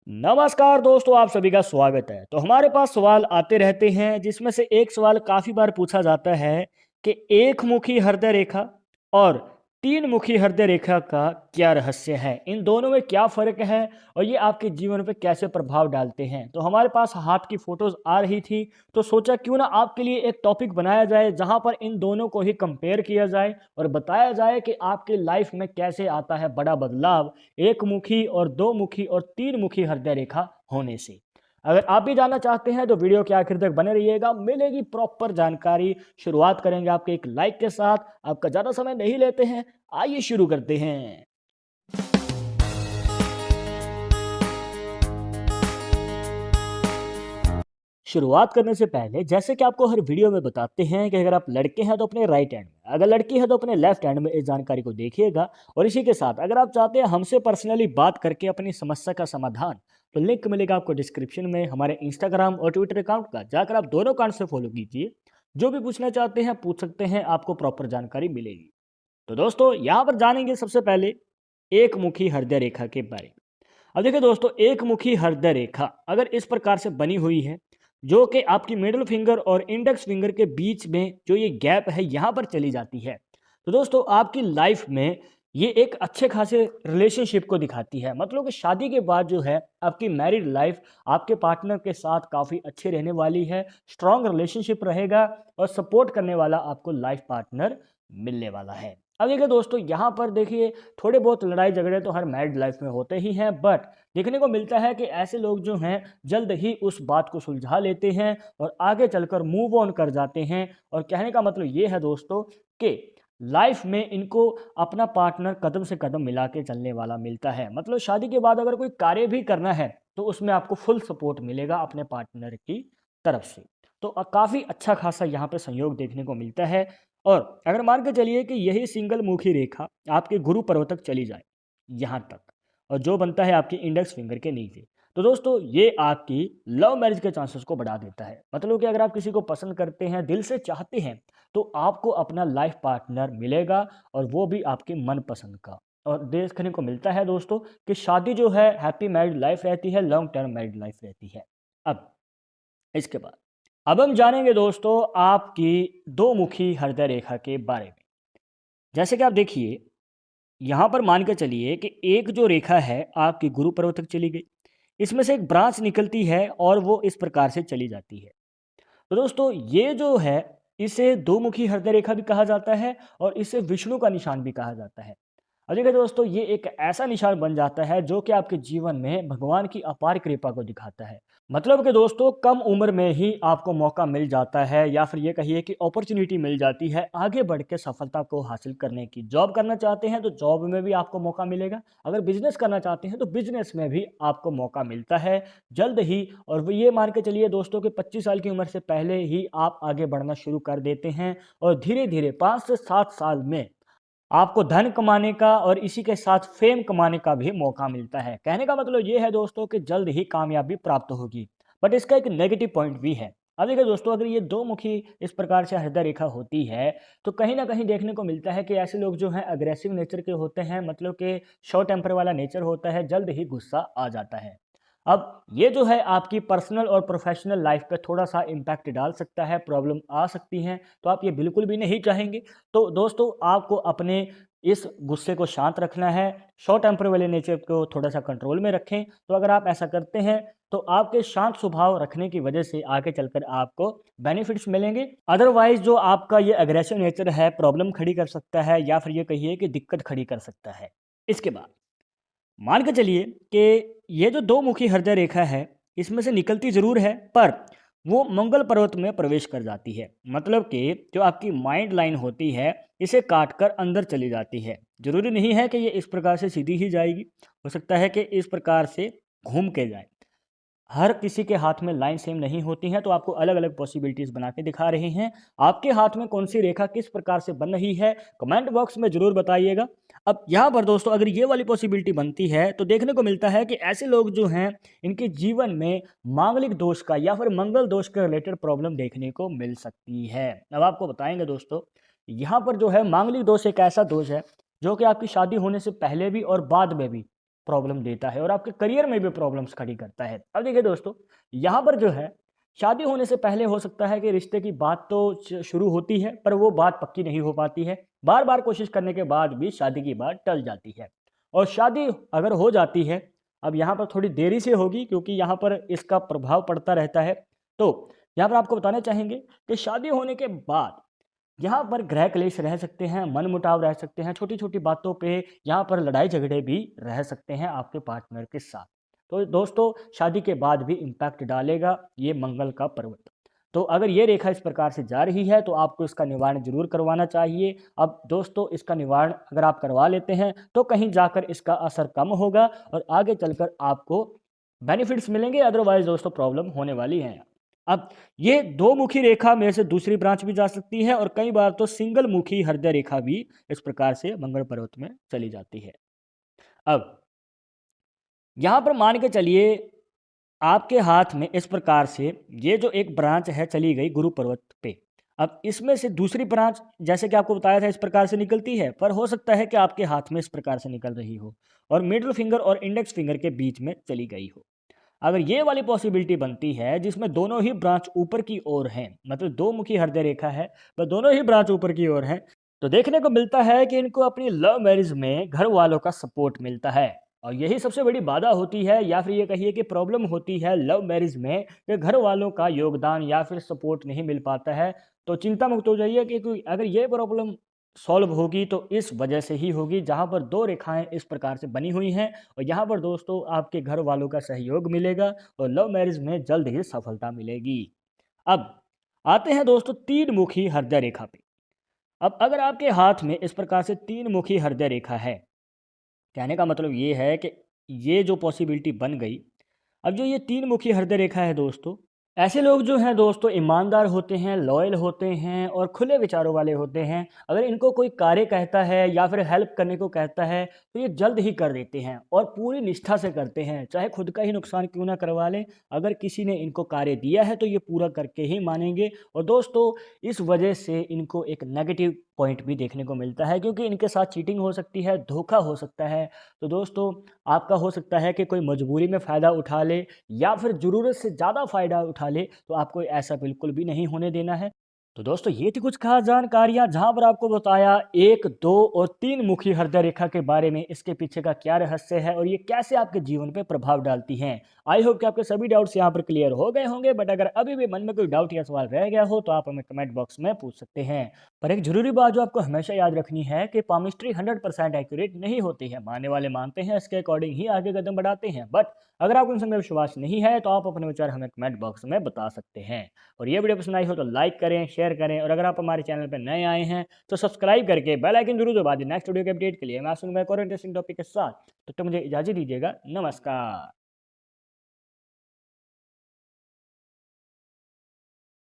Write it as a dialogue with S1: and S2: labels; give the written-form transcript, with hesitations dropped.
S1: नमस्कार दोस्तों, आप सभी का स्वागत है। तो हमारे पास सवाल आते रहते हैं जिसमें से एक सवाल काफ़ी बार पूछा जाता है कि एक मुखी हृदय रेखा और तीन मुखी हृदय रेखा का क्या रहस्य है, इन दोनों में क्या फ़र्क है और ये आपके जीवन पे कैसे प्रभाव डालते हैं। तो हमारे पास हाथ की फ़ोटोज़ आ रही थी, तो सोचा क्यों ना आपके लिए एक टॉपिक बनाया जाए जहाँ पर इन दोनों को ही कंपेयर किया जाए और बताया जाए कि आपकी लाइफ में कैसे आता है बड़ा बदलाव एक मुखी और दो मुखी और तीन मुखी हृदय रेखा होने से। अगर आप भी जानना चाहते हैं तो वीडियो के आखिर तक बने रहिएगा, मिलेगी प्रॉपर जानकारी। शुरुआत करेंगे आपके एक लाइक के साथ। आपका ज़्यादा समय नहीं लेते हैं, आइए शुरू करते हैं। शुरुआत करने से पहले जैसे कि आपको हर वीडियो में बताते हैं कि अगर आप लड़के हैं तो अपने राइट हैंड में, अगर लड़की है तो अपने लेफ्ट हैंड में इस जानकारी को देखिएगा। और इसी के साथ अगर आप चाहते हैं हमसे पर्सनली बात करके अपनी समस्या का समाधान, तो लिंक मिलेगा आपको डिस्क्रिप्शन में हमारे इंस्टाग्राम और ट्विटर अकाउंट का, जाकर आप दोनों अकाउंट से फॉलो कीजिए। जो भी पूछना चाहते हैं पूछ सकते हैं, आपको प्रॉपर जानकारी मिलेगी। तो दोस्तों यहाँ पर जानेंगे सबसे पहले एक मुखी हृदय रेखा के बारे में। अब देखिए दोस्तों, एक मुखी हृदय रेखा अगर इस प्रकार से बनी हुई है, जो कि आपकी मिडिल फिंगर और इंडेक्स फिंगर के बीच में जो ये गैप है यहाँ पर चली जाती है, तो दोस्तों आपकी लाइफ में ये एक अच्छे खासे रिलेशनशिप को दिखाती है। मतलब कि शादी के बाद जो है आपकी मैरिड लाइफ आपके पार्टनर के साथ काफ़ी अच्छी रहने वाली है, स्ट्रॉन्ग रिलेशनशिप रहेगा और सपोर्ट करने वाला आपको लाइफ पार्टनर मिलने वाला है। अब देखिए दोस्तों, यहाँ पर देखिए थोड़े बहुत लड़ाई झगड़े तो हर मैरिड लाइफ में होते ही हैं, बट देखने को मिलता है कि ऐसे लोग जो हैं जल्द ही उस बात को सुलझा लेते हैं और आगे चलकर मूव ऑन कर जाते हैं। और कहने का मतलब ये है दोस्तों कि लाइफ में इनको अपना पार्टनर कदम से कदम मिला के चलने वाला मिलता है। मतलब शादी के बाद अगर कोई कार्य भी करना है तो उसमें आपको फुल सपोर्ट मिलेगा अपने पार्टनर की तरफ से। तो काफ़ी अच्छा खासा यहाँ पे संयोग देखने को मिलता है। और अगर मान के चलिए कि यही सिंगल मुखी रेखा आपके गुरु पर्वत तक चली जाए, यहाँ तक, और जो बनता है आपके इंडेक्स फिंगर के नीचे, तो दोस्तों ये आपकी लव मैरिज के चांसेस को बढ़ा देता है। मतलब कि अगर आप किसी को पसंद करते हैं, दिल से चाहते हैं, तो आपको अपना लाइफ पार्टनर मिलेगा और वो भी आपके मनपसंद का। और देखने को मिलता है दोस्तों कि शादी जो है हैप्पी मैरिड लाइफ रहती है, लॉन्ग टर्म मैरिड लाइफ रहती है। अब इसके बाद अब हम जानेंगे दोस्तों आपकी दो मुखी हृदय रेखा के बारे में। जैसे कि आप देखिए, यहाँ पर मान के चलिए कि एक जो रेखा है आपकी गुरु पर्वत तक चली गई, इसमें से एक ब्रांच निकलती है और वो इस प्रकार से चली जाती है। तो दोस्तों ये जो है, इसे दो मुखी हृदय रेखा भी कहा जाता है और इसे विष्णु का निशान भी कहा जाता है। और देखिए दोस्तों, ये एक ऐसा निशान बन जाता है जो कि आपके जीवन में भगवान की अपार कृपा को दिखाता है। मतलब कि दोस्तों कम उम्र में ही आपको मौका मिल जाता है, या फिर ये कहिए कि अपॉर्चुनिटी मिल जाती है आगे बढ़ के सफलता को हासिल करने की। जॉब करना चाहते हैं तो जॉब में भी आपको मौका मिलेगा, अगर बिजनेस करना चाहते हैं तो बिजनेस में भी आपको मौका मिलता है जल्द ही। और वो ये मान के चलिए दोस्तों कि 25 साल की उम्र से पहले ही आप आगे बढ़ना शुरू कर देते हैं और धीरे धीरे 5 से 7 साल में आपको धन कमाने का और इसी के साथ फेम कमाने का भी मौका मिलता है। कहने का मतलब ये है दोस्तों कि जल्द ही कामयाबी प्राप्त होगी। बट इसका एक नेगेटिव पॉइंट भी है। अब देखिए दोस्तों, अगर ये दो मुखी इस प्रकार से हृदय रेखा होती है, तो कहीं ना कहीं देखने को मिलता है कि ऐसे लोग जो हैं अग्रेसिव नेचर के होते हैं। मतलब कि शॉर्ट टेम्पर वाला नेचर होता है, जल्द ही गुस्सा आ जाता है। अब ये जो है आपकी पर्सनल और प्रोफेशनल लाइफ पे थोड़ा सा इम्पैक्ट डाल सकता है, प्रॉब्लम आ सकती हैं, तो आप ये बिल्कुल भी नहीं चाहेंगे। तो दोस्तों आपको अपने इस गुस्से को शांत रखना है, शॉर्ट टेम्पर वाले नेचर को थोड़ा सा कंट्रोल में रखें। तो अगर आप ऐसा करते हैं तो आपके शांत स्वभाव रखने की वजह से आगे चलकर आपको बेनिफिट्स मिलेंगे। अदरवाइज जो आपका ये अग्रेसिव नेचर है प्रॉब्लम खड़ी कर सकता है, या फिर ये कहिए कि दिक्कत खड़ी कर सकता है। इसके बाद मान के चलिए कि ये जो दो मुखी हृदय रेखा है, इसमें से निकलती जरूर है, पर वो मंगल पर्वत में प्रवेश कर जाती है। मतलब कि जो आपकी माइंड लाइन होती है, इसे काट कर अंदर चली जाती है। जरूरी नहीं है कि ये इस प्रकार से सीधी ही जाएगी, हो सकता है कि इस प्रकार से घूम के जाए। हर किसी के हाथ में लाइन सेम नहीं होती हैं, तो आपको अलग अलग पॉसिबिलिटीज़ बना के दिखा रहे हैं। आपके हाथ में कौन सी रेखा किस प्रकार से बन रही है, कमेंट बॉक्स में ज़रूर बताइएगा। अब यहाँ पर दोस्तों अगर ये वाली पॉसिबिलिटी बनती है, तो देखने को मिलता है कि ऐसे लोग जो हैं इनके जीवन में मांगलिक दोष का या फिर मंगल दोष के रिलेटेड प्रॉब्लम देखने को मिल सकती है। अब आपको बताएंगे दोस्तों, यहाँ पर जो है मांगलिक दोष एक ऐसा दोष है जो कि आपकी शादी होने से पहले भी और बाद में भी प्रॉब्लम देता है और आपके करियर में भी प्रॉब्लम्स खड़ी करता है। अब देखिए दोस्तों, यहाँ पर जो है शादी होने से पहले हो सकता है कि रिश्ते की बात तो शुरू होती है, पर वो बात पक्की नहीं हो पाती है। बार बार कोशिश करने के बाद भी शादी की बात टल जाती है। और शादी अगर हो जाती है, अब यहाँ पर थोड़ी देरी से होगी क्योंकि यहाँ पर इसका प्रभाव पड़ता रहता है। तो यहाँ पर आपको बताना चाहेंगे कि शादी होने के बाद यहाँ पर गृह क्लेश रह सकते हैं, मनमुटाव रह सकते हैं, छोटी-छोटी बातों पे यहाँ पर लड़ाई-झगड़े भी रह सकते हैं आपके पार्टनर के साथ। तो दोस्तों, शादी के बाद भी इम्पैक्ट डालेगा ये मंगल का पर्वत। तो अगर ये रेखा इस प्रकार से जा रही है तो आपको इसका निवारण ज़रूर करवाना चाहिए। अब दोस्तों, इसका निवारण अगर आप करवा लेते हैं तो कहीं जाकर इसका असर कम होगा और आगे चलकर आपको बेनिफिट्स मिलेंगे, अदरवाइज़ दोस्तों प्रॉब्लम होने वाली है। अब ये दो मुखी रेखा में से दूसरी ब्रांच भी जा सकती है और कई बार तो सिंगल मुखी हृदय रेखा भी इस प्रकार से मंगल पर्वत में चली जाती है। अब यहाँ पर मान के चलिए आपके हाथ में इस प्रकार से ये जो एक ब्रांच है चली गई गुरु पर्वत पे। अब इसमें से दूसरी ब्रांच जैसे कि आपको बताया था इस प्रकार से निकलती है, पर हो सकता है कि आपके हाथ में इस प्रकार से निकल रही हो और मिडिल फिंगर और इंडेक्स फिंगर के बीच में चली गई हो। अगर ये वाली पॉसिबिलिटी बनती है जिसमें दोनों ही ब्रांच ऊपर की ओर हैं, मतलब दो मुखी हृदय रेखा है, वह दोनों ही ब्रांच ऊपर की ओर हैं, तो देखने को मिलता है कि इनको अपनी लव मैरिज में घर वालों का सपोर्ट मिलता है। और यही सबसे बड़ी बाधा होती है या फिर ये कहिए कि प्रॉब्लम होती है लव मैरिज में कि घर वालों का योगदान या फिर सपोर्ट नहीं मिल पाता है। तो चिंता मुक्त हो जाइए कि अगर ये प्रॉब्लम सॉल्व होगी तो इस वजह से ही होगी जहाँ पर दो रेखाएं इस प्रकार से बनी हुई हैं और यहाँ पर दोस्तों आपके घर वालों का सहयोग मिलेगा और लव मैरिज में जल्द ही सफलता मिलेगी। अब आते हैं दोस्तों तीन मुखी हृदय रेखा पे। अब अगर आपके हाथ में इस प्रकार से तीन मुखी हृदय रेखा है, कहने का मतलब ये है कि ये जो पॉसिबिलिटी बन गई। अब जो ये तीन मुखी हृदय रेखा है दोस्तों, ऐसे लोग जो हैं दोस्तों ईमानदार होते हैं, लॉयल होते हैं और खुले विचारों वाले होते हैं। अगर इनको कोई कार्य कहता है या फिर हेल्प करने को कहता है तो ये जल्द ही कर देते हैं और पूरी निष्ठा से करते हैं, चाहे खुद का ही नुकसान क्यों ना करवा लें। अगर किसी ने इनको कार्य दिया है तो ये पूरा करके ही मानेंगे। और दोस्तों, इस वजह से इनको एक नेगेटिव पॉइंट भी देखने को मिलता है क्योंकि इनके साथ चीटिंग हो सकती है, धोखा हो सकता है। तो दोस्तों, आपका हो सकता है कि कोई मजबूरी में फ़ायदा उठा ले या फिर ज़रूरत से ज़्यादा फ़ायदा उठा ले, तो आपको ऐसा बिल्कुल भी नहीं होने देना है। तो दोस्तों, ये थी कुछ खास जानकारियाँ जहाँ पर आपको बताया 1, 2 और 3 मुखी हृदय रेखा के बारे में, इसके पीछे का क्या रहस्य है और ये कैसे आपके जीवन पे प्रभाव डालती हैं। आई होप कि आपके सभी डाउट्स यहाँ पर क्लियर हो गए होंगे, बट अगर अभी भी मन में कोई डाउट या सवाल रह गया हो तो आप हमें कमेंट बॉक्स में पूछ सकते हैं। पर एक ज़रूरी बात जो आपको हमेशा याद रखनी है कि पामिस्ट्री 100% एक्यूरेट नहीं होती है। मानने वाले मानते हैं, इसके अकॉर्डिंग ही आगे कदम बढ़ाते हैं। बट अगर आपको इन सब में विश्वास नहीं है तो आप अपने विचार हमें कमेंट बॉक्स में बता सकते हैं। और ये वीडियो पसंद आई हो तो लाइक करें, शेयर करें और अगर आप हमारे चैनल पर नए आए हैं तो सब्सक्राइब करके बेल आइकन जरूर दबा दें नेक्स्ट वीडियो के अपडेट के लिए। मैं सुनूंगा एक और इंटरेस्टिंग टॉपिक के साथ। तो मुझे इजाज़त दीजिएगा। नमस्कार।